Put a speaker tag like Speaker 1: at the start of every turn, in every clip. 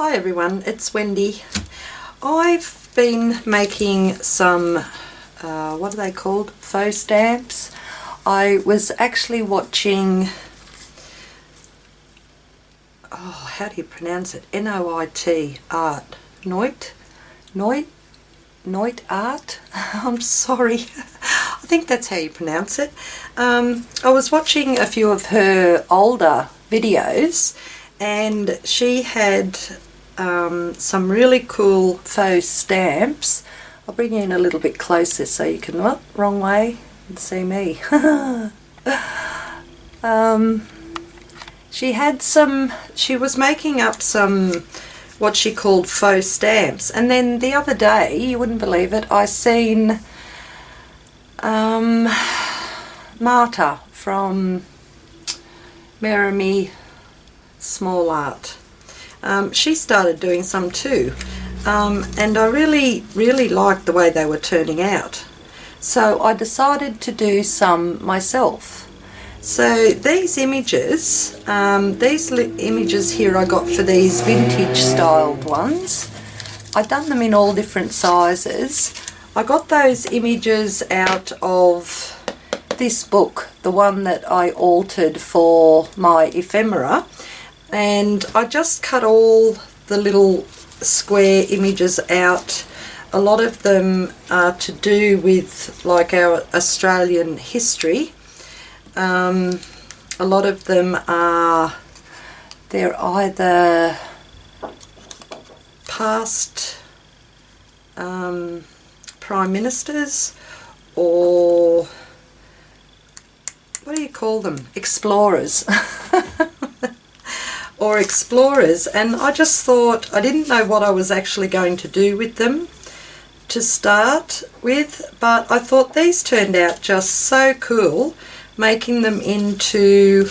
Speaker 1: Hi everyone, it's Wendy. I've been making some, what are they called? Faux stamps. I was actually watching, how do you pronounce it? Noit Art. Noit Art? I'm sorry. I think that's how you pronounce it. I was watching a few of her older videos and she had some really cool faux stamps. I'll bring you in a little bit closer so you can look wrong way and see me. She was making up some what she called faux stamps, and then the other day, you wouldn't believe it, I seen Marta from Maremi SmallArt. She started doing some too, and I really liked the way they were turning out. So I decided to do some myself. So these images, images here I got for these vintage styled ones. I've done them in all different sizes. I got those images out of this book, the one that I altered for my ephemera, and I just cut all the little square images out. A lot of them are to do with like our Australian history. A lot of them are, they're either past prime ministers or what do you call them? Explorers. Or explorers, and I just thought, I didn't know what I was actually going to do with them to start with, but I thought these turned out just so cool, making them into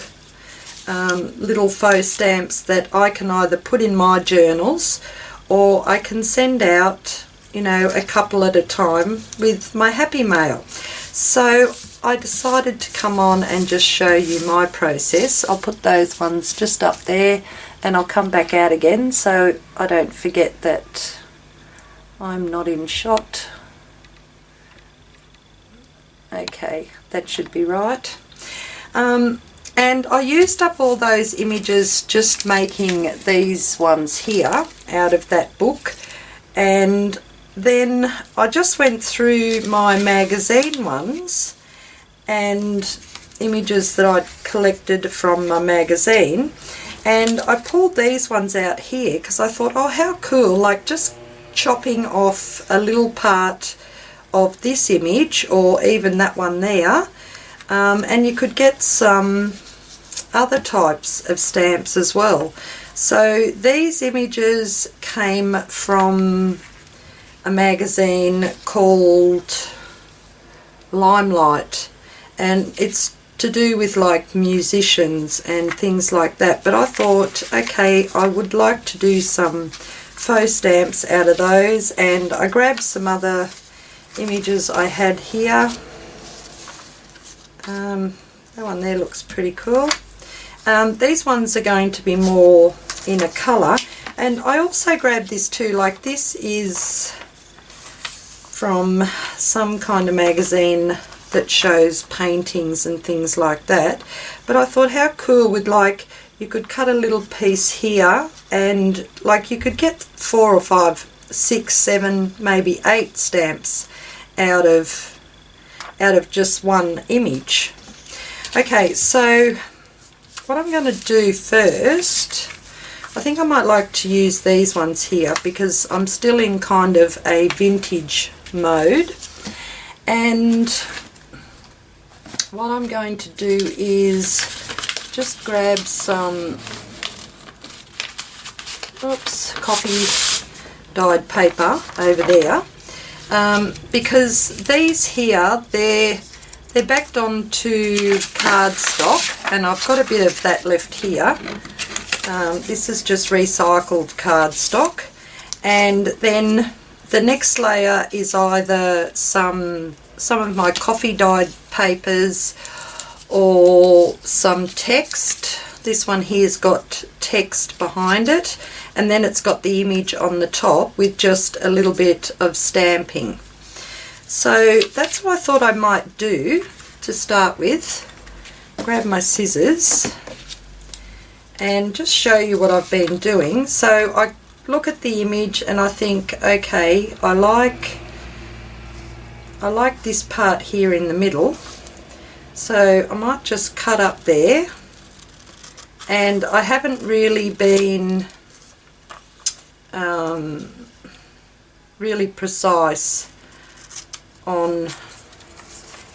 Speaker 1: little faux stamps that I can either put in my journals or I can send out, you know, a couple at a time with my happy mail. So I decided to come on and just show you my process. I'll put those ones just up there and I'll come back out again so I don't forget that I'm not in shot. Okay, that should be right. And I used up all those images just making these ones here out of that book, and then I just went through my magazine ones and images that I'd collected from my magazine, and I pulled these ones out here because I thought, oh how cool, like just chopping off a little part of this image or even that one there, and you could get some other types of stamps as well. So these images came from a magazine called Limelight, and it's to do with like musicians and things like that, but I thought, okay, I would like to do some faux stamps out of those, and I grabbed some other images I had here. That one there looks pretty cool. These ones are going to be more in a colour, and I also grabbed this too, like this is from some kind of magazine that shows paintings and things like that, but I thought how cool would, like, you could cut a little piece here and like you could get 4 or 5, 6, 7, maybe 8 stamps out of just one image. Okay, so what I'm going to do first, I think I might like to use these ones here because I'm still in kind of a vintage mode, and what I'm going to do is just grab some coffee dyed paper over there, because these here, they're backed onto cardstock, and I've got a bit of that left here. This is just recycled cardstock, and then the next layer is either some of my coffee dyed papers or some text This one here's got text behind it, and then it's got the image on the top with just a little bit of stamping. So that's what I thought I might do to start with. Grab my scissors and just show you what I've been doing. So I look at the image and I think, okay, I like this part here in the middle, so I might just cut up there. And I haven't really been really precise on,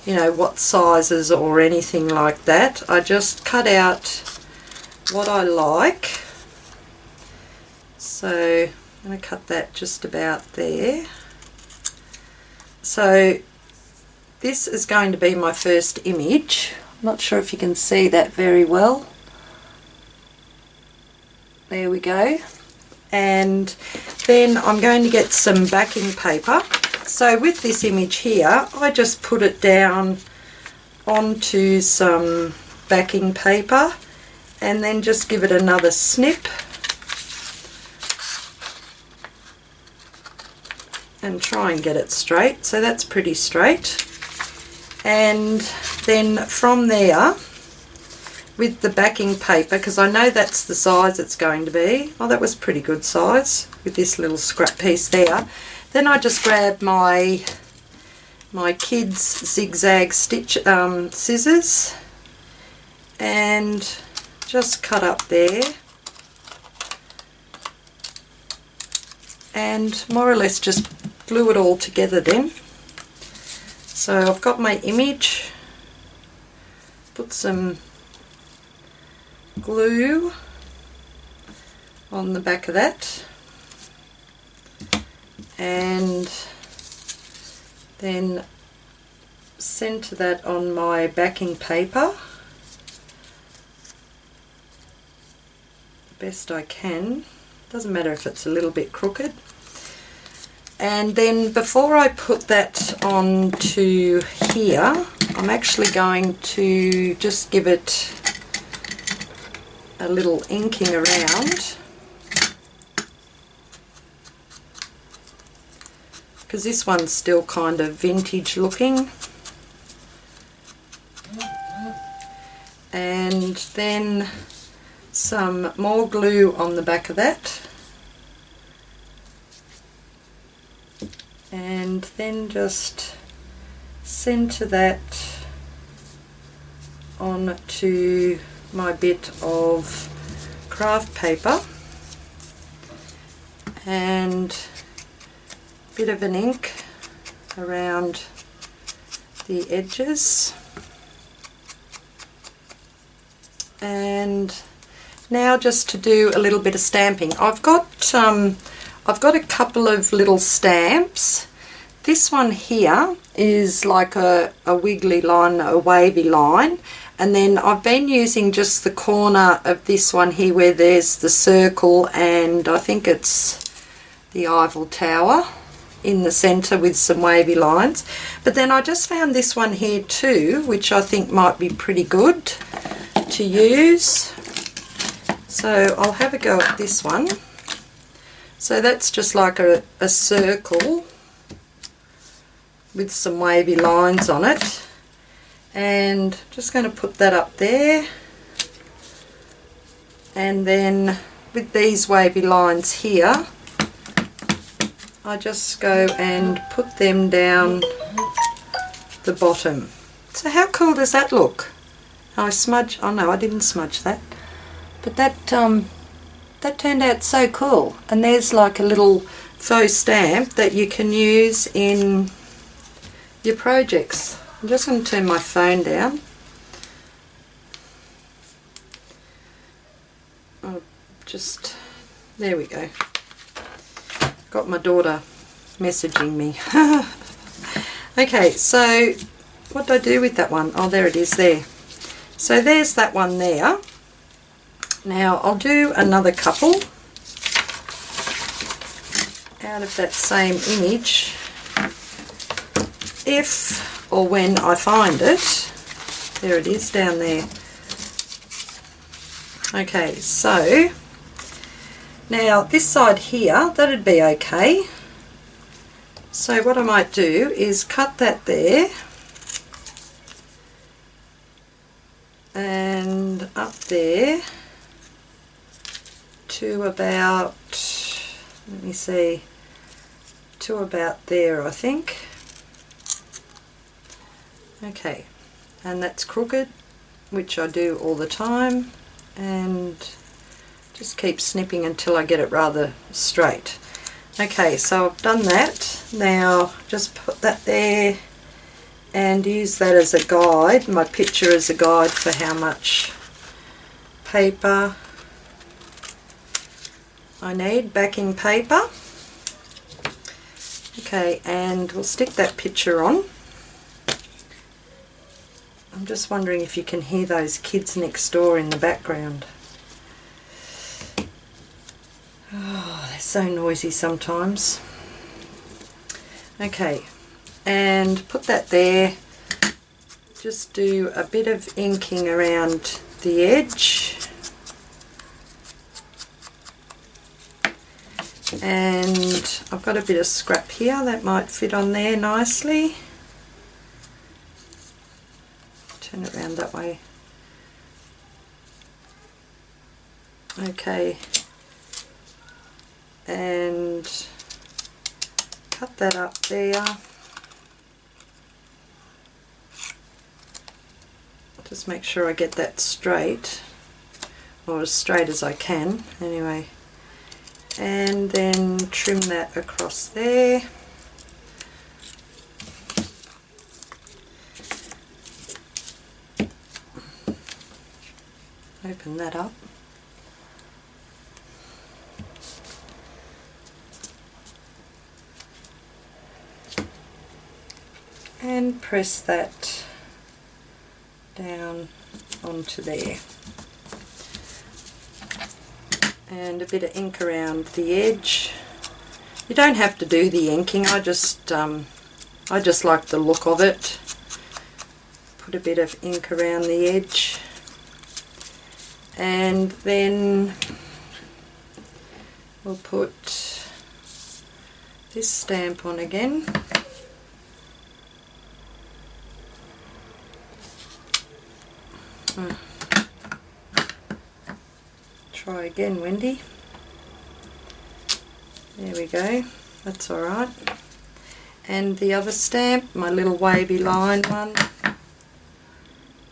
Speaker 1: you know, what sizes or anything like that. I just cut out what I like. So I'm going to cut that just about there. So this is going to be my first image. I'm not sure if you can see that very well. There we go. And then I'm going to get some backing paper. So with this image here, I just put it down onto some backing paper and then just give it another snip and try and get it straight. So that's pretty straight. And then from there, with the backing paper, because I know that's the size it's going to be. Oh, that was pretty good size with this little scrap piece there. Then I just grab my kids zigzag stitch scissors and just cut up there and more or less just glue it all together then. So I've got my image, put some glue on the back of that, and then centre that on my backing paper the best I can. Doesn't matter if it's a little bit crooked. And then before I put that onto here, I'm actually going to just give it a little inking around, because this one's still kind of vintage looking. And then some more glue on the back of that, and then just centre that onto my bit of craft paper and a bit of an ink around the edges. And now just to do a little bit of stamping, I've got a couple of little stamps. This one here is like a wiggly line, a wavy line, and then I've been using just the corner of this one here where there's the circle and I think it's the Eiffel Tower in the centre with some wavy lines. But then I just found this one here too, which I think might be pretty good to use. So I'll have a go at this one. So that's just like a circle with some wavy lines on it, and just going to put that up there, and then with these wavy lines here I just go and put them down the bottom. So how cool does that look? I smudge, oh no, I didn't smudge that, but that turned out so cool. And there's like a little faux stamp that you can use in your projects. I'm just going to turn my phone down. Oh, just, there we go. Got my daughter messaging me. Okay, so what did I do with that one? Oh, there it is there. So there's that one there. Now I'll do another couple out of that same image if or when I find it. There it is down there. Okay, so now this side here, that'd be okay. So what I might do is cut that there and up there to about, let me see, to about there, I think. Okay, and that's crooked, which I do all the time, and just keep snipping until I get it rather straight. Okay, so I've done that. Now just put that there and use that as a guide, my picture as a guide for how much paper I need, backing paper. Okay, and we'll stick that picture on. I'm just wondering if you can hear those kids next door in the background. Oh, they're so noisy sometimes. Okay, and put that there. Just do a bit of inking around the edge. And I've got a bit of scrap here that might fit on there nicely. Turn it around that way. Okay, and cut that up there. Just make sure I get that straight, or as straight as I can anyway, and then trim that across there. Open that up. And press that down onto there. And a bit of ink around the edge. You don't have to do the inking, I just like the look of it. Put a bit of ink around the edge. And then we'll put this stamp on again. Try again, Wendy. There we go, that's alright. And the other stamp, my little wavy line one,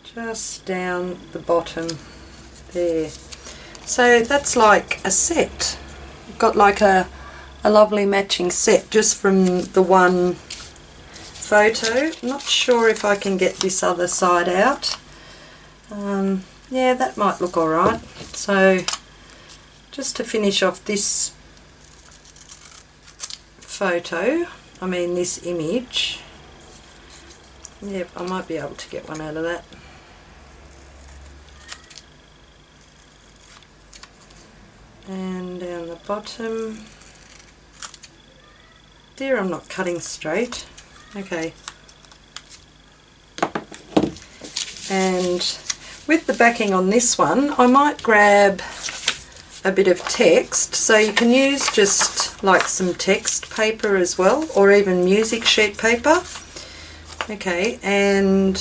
Speaker 1: just down the bottom there. So that's like a set. I've got like a lovely matching set just from the one photo. I'm not sure if I can get this other side out. Yeah, that might look alright. So just to finish off this photo, I mean this image, yep, I might be able to get one out of that. And down the bottom. There, I'm not cutting straight. Okay. And with the backing on this one, I might grab a bit of text, so you can use just like some text paper as well, or even music sheet paper. Okay, and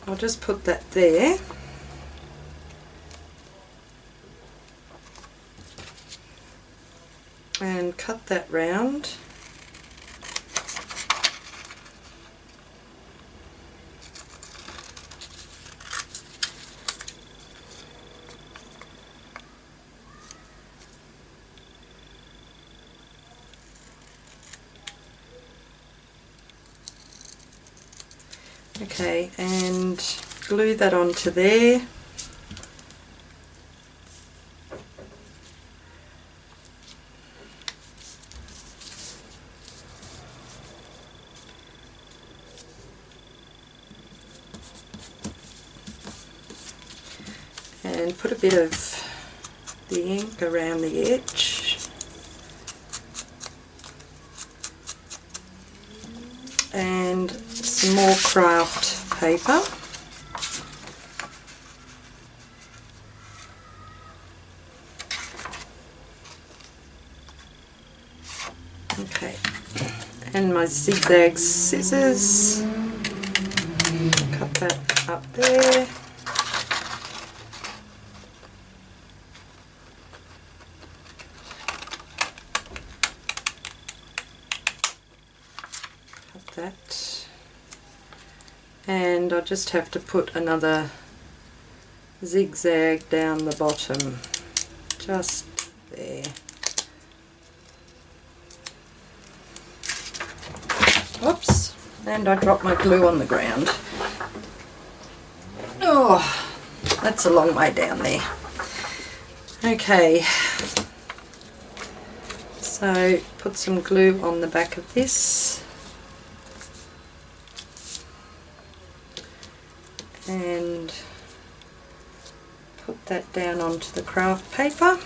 Speaker 1: I'll just put that there. And cut that round. Okay, and glue that onto there. And put a bit of the ink around the edge. And some more craft paper. Okay, and my zigzag scissors, cut that up there. Cut that, and I just have to put another zigzag down the bottom, just there. Whoops, and I dropped my glue on the ground. Oh, that's a long way down there. Okay, so put some glue on the back of this, and put that down onto the craft paper.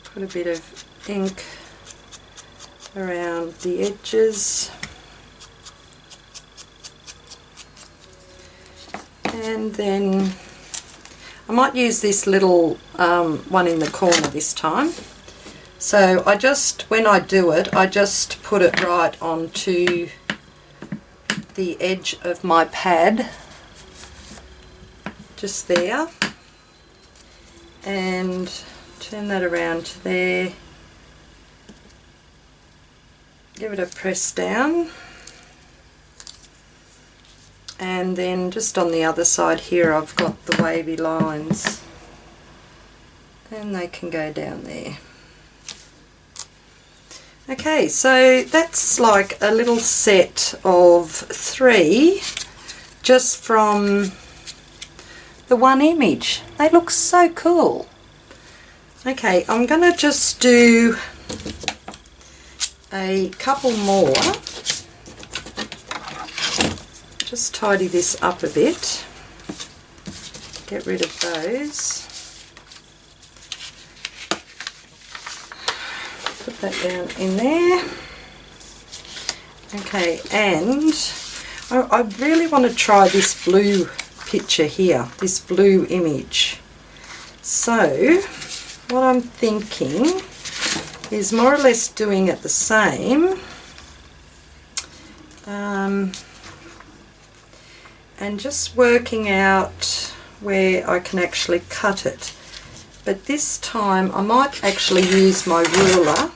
Speaker 1: Put a bit of ink around the edges, and then I might use this little one in the corner this time. So I just, when I do it, I just put it right onto the edge of my pad, just there, and turn that around to there, give it a press down, and then just on the other side here I've got the wavy lines, and they can go down there. Okay, so that's like a little set of 3 just from the one image. They look so cool. Okay, I'm going to just do a couple more. Just tidy this up a bit. Get rid of those. Put that down in there. Okay, and I really want to try this blue picture here, this blue image. So what I'm thinking is more or less doing it the same, and just working out where I can actually cut it. But this time I might actually use my ruler,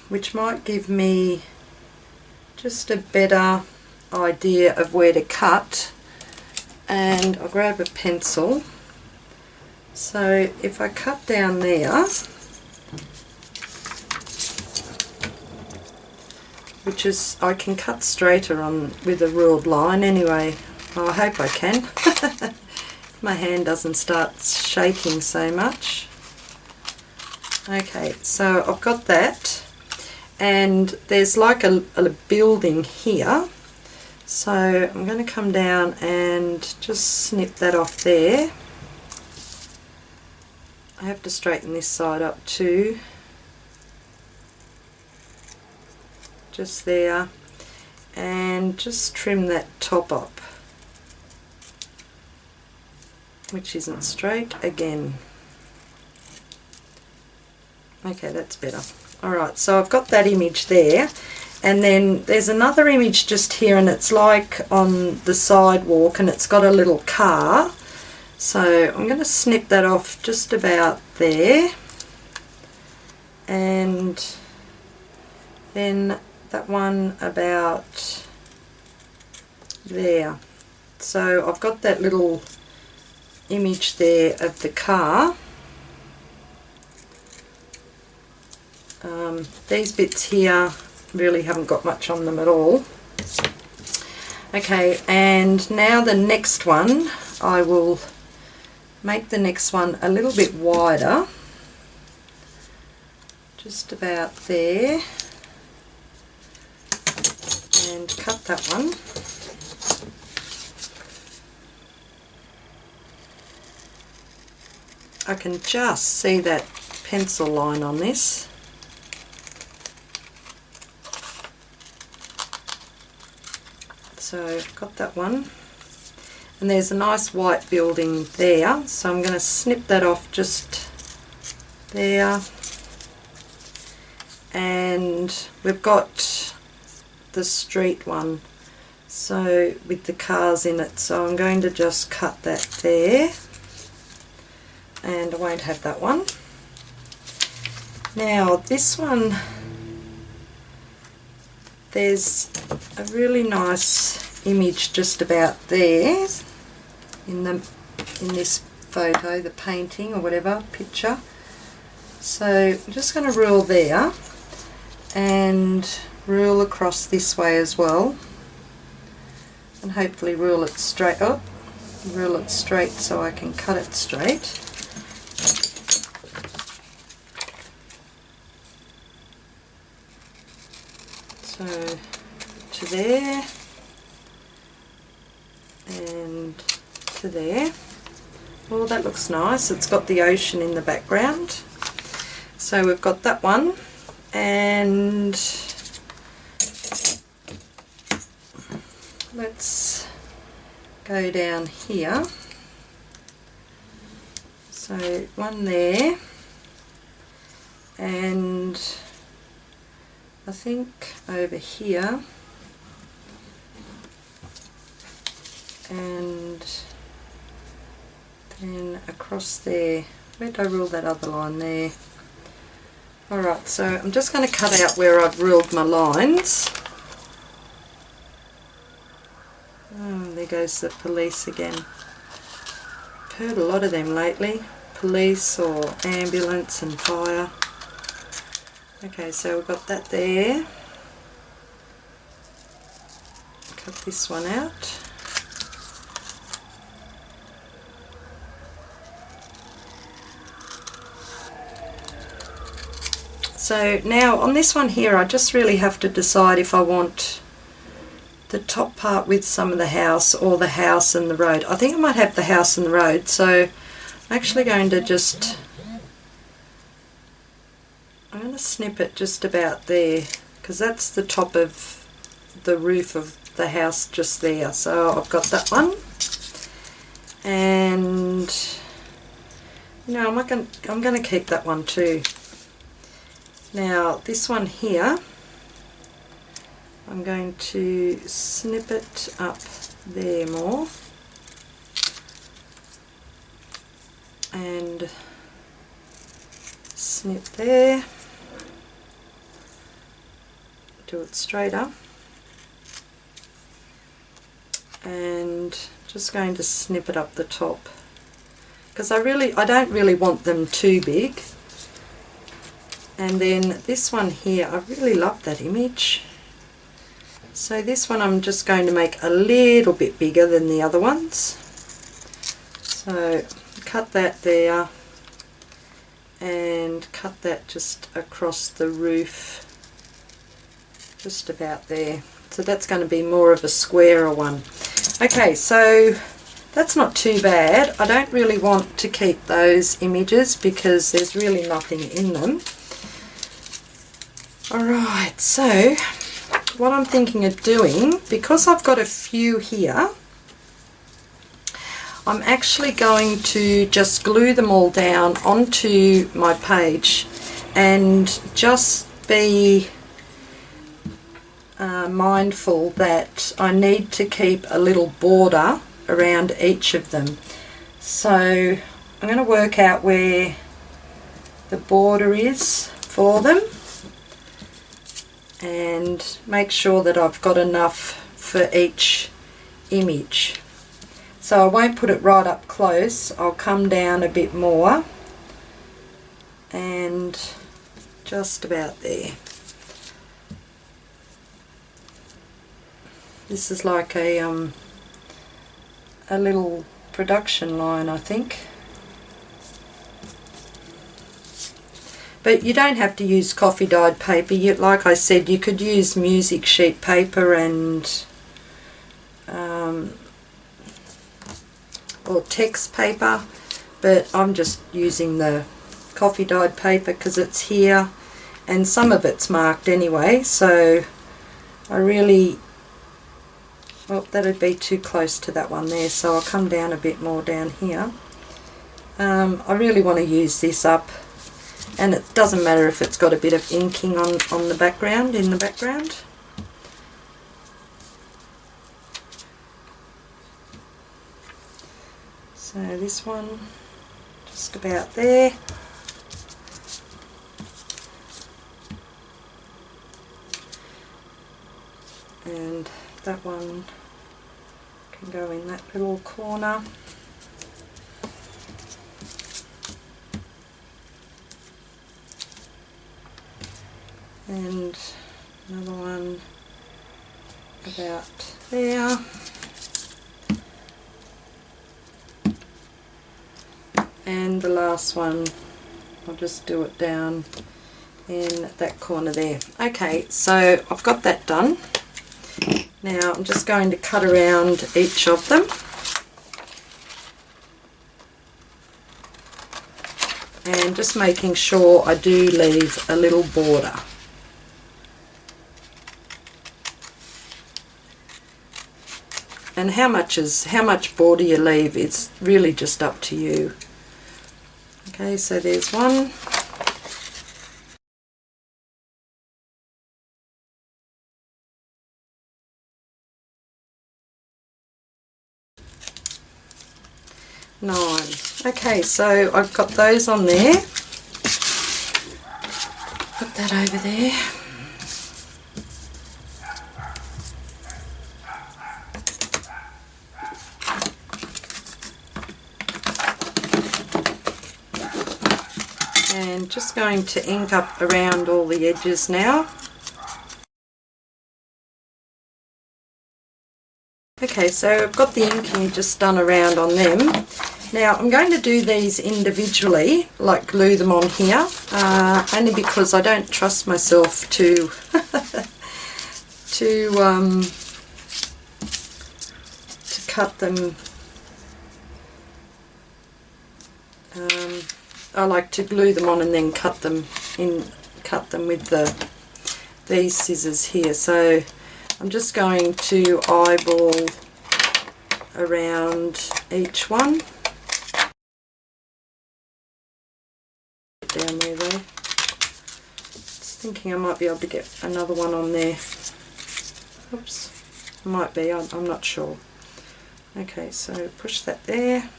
Speaker 1: which might give me just a better idea of where to cut. And I'll grab a pencil. So if I cut down there, which is, I can cut straighter on with a ruled line anyway. Well, I hope I can. My hand doesn't start shaking so much. Okay, so I've got that, and there's like a building here, so I'm going to come down and just snip that off there. I have to straighten this side up too, just there, and just trim that top up, which isn't straight again. Okay, that's better. Alright, so I've got that image there, and then there's another image just here, and it's like on the sidewalk, and it's got a little car. So I'm going to snip that off just about there, and then that one about there. So I've got that little image there of the car. These bits here really haven't got much on them at all. Okay, and now the next one, I will make the next one a little bit wider, just about there, and cut that one. I can just see that pencil line on this. So I've got that one, and there's a nice white building there, so I'm going to snip that off just there. And we've got the street one, so with the cars in it, so I'm going to just cut that there, and I won't have that one. Now this one, there's a really nice image just about there in this photo, the painting or whatever picture. So I'm just going to rule there and rule across this way as well, and hopefully rule it straight up, rule it straight so I can cut it straight. So to there and to there. Oh, that looks nice. It's got the ocean in the background. So we've got that one, and let's go down here. So one there, and I think over here, and then across there. Where did I rule that other line there? Alright, so I'm just going to cut out where I've ruled my lines. Oh, there goes the police again. I've heard a lot of them lately. Police or ambulance and fire. Okay, so we've got that there. Cut this one out. So now on this one here, I just really have to decide if I want the top part with some of the house or the house and the road. I think I might have the house and the road, so I'm actually going to just, I'm going to snip it just about there, because that's the top of the roof of the house just there. So I've got that one, and no, I'm going to keep that one too. Now this one here, I'm going to snip it up there more, and snip there, do it straight up, and just going to snip it up the top, because I don't really want them too big. And then this one here, I really love that image. So this one I'm just going to make a little bit bigger than the other ones. So cut that there, and cut that just across the roof, just about there. So that's going to be more of a squarer one. Okay, so that's not too bad. I don't really want to keep those images because there's really nothing in them. Alright, so what I'm thinking of doing, because I've got a few here, I'm actually going to just glue them all down onto my page, and just be mindful that I need to keep a little border around each of them. So I'm going to work out where the border is for them, and make sure that I've got enough for each image. So I won't put it right up close, I'll come down a bit more, and just about there. This is like a little production line, I think. But you don't have to use coffee dyed paper. Like I said, you could use music sheet paper and or text paper, but I'm just using the coffee dyed paper because it's here, and some of it's marked anyway, so I really Oh, that'd be too close to that one there, so I'll come down a bit more down here. I really want to use this up, and it doesn't matter if it's got a bit of inking on the background, in the background. So this one, just about there. And that one can go in that little corner. And another one about there. And the last one, I'll just do it down in that corner there. Okay, so I've got that done. Now I'm just going to cut around each of them. And just making sure I do leave a little border. And how much border you leave, it's really just up to you. Okay, so there's one. Nine. Okay, so I've got those on there. Put that over there. And just going to ink up around all the edges now. Okay, so I've got the inking just done around on them. Now I'm going to do these individually, like glue them on here, only because I don't trust myself to to cut them. I like to glue them on and then cut them with these scissors here. So I'm just going to eyeball around each one. Down there though. Just thinking I might be able to get another one on there. Oops, might be, I'm not sure. Okay, so push that there.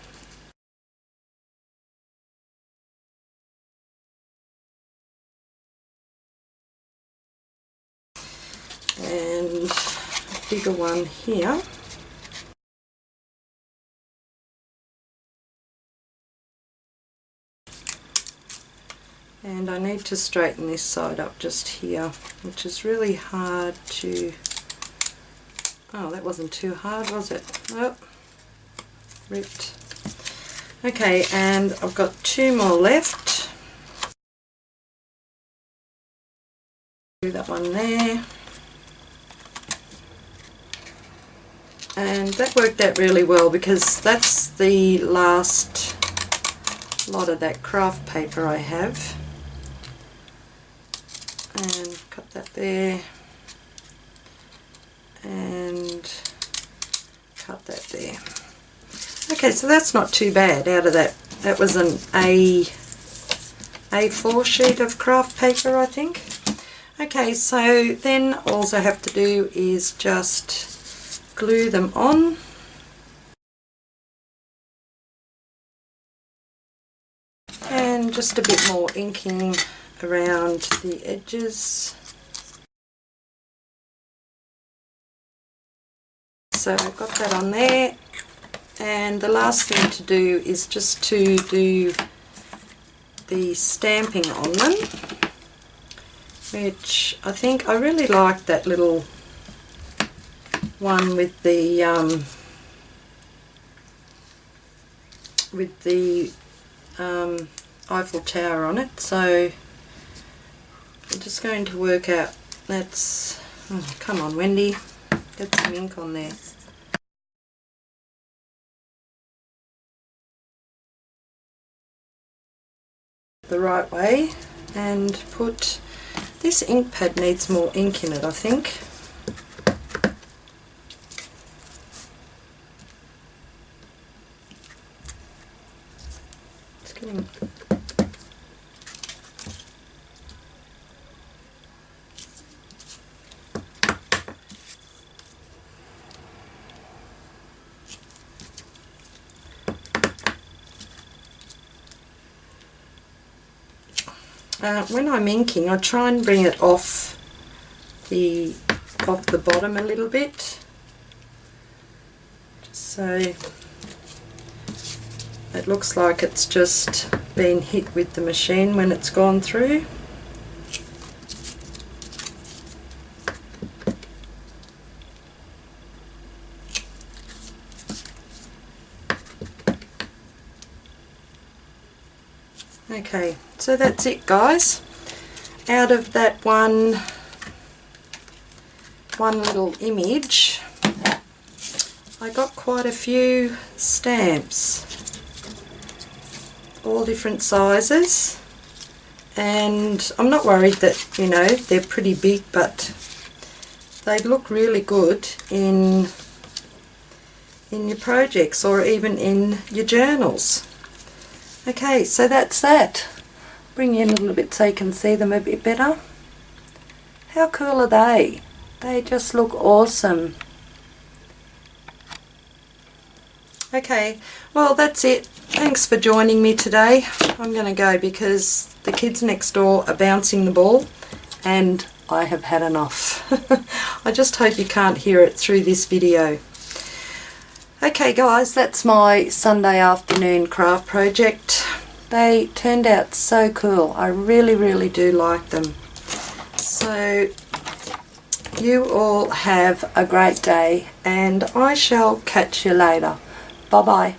Speaker 1: And a bigger one here. And I need to straighten this side up just here, which is really hard to... Oh, that wasn't too hard, was it? Oh, ripped. Okay, and I've got two more left. Do that one there. And that worked out really well because that's the last lot of that craft paper I have. And cut that there, and cut that there. Okay, so that's not too bad out of that. That was an A4 sheet of craft paper, I think. Okay, so then all I have to do is just glue them on. And just a bit more inking around the edges. So I've got that on there, and the last thing to do is just to do the stamping on them, which I think I really like that little one with the Eiffel Tower on it. So I'm just going to work out, that's, oh, come on Wendy, get some ink on there. The right way, and put, this ink pad needs more ink in it, I think. Getting when I'm inking, I try and bring it off the bottom a little bit, just so it looks like it's just been hit with the machine when it's gone through. Okay, so that's it, guys. Out of that one little image, I got quite a few stamps, all different sizes, and I'm not worried that, you know, they're pretty big, but they look really good in your projects or even in your journals. Okay, so that's that. Bring you in a little bit so you can see them a bit better. How cool are they? They just look awesome. Okay, well that's it. Thanks for joining me today. I'm going to go because the kids next door are bouncing the ball and I have had enough. I just hope you can't hear it through this video. Okay guys, that's my Sunday afternoon craft project. They turned out so cool. I really do like them. So you all have a great day and I shall catch you later. Bye bye.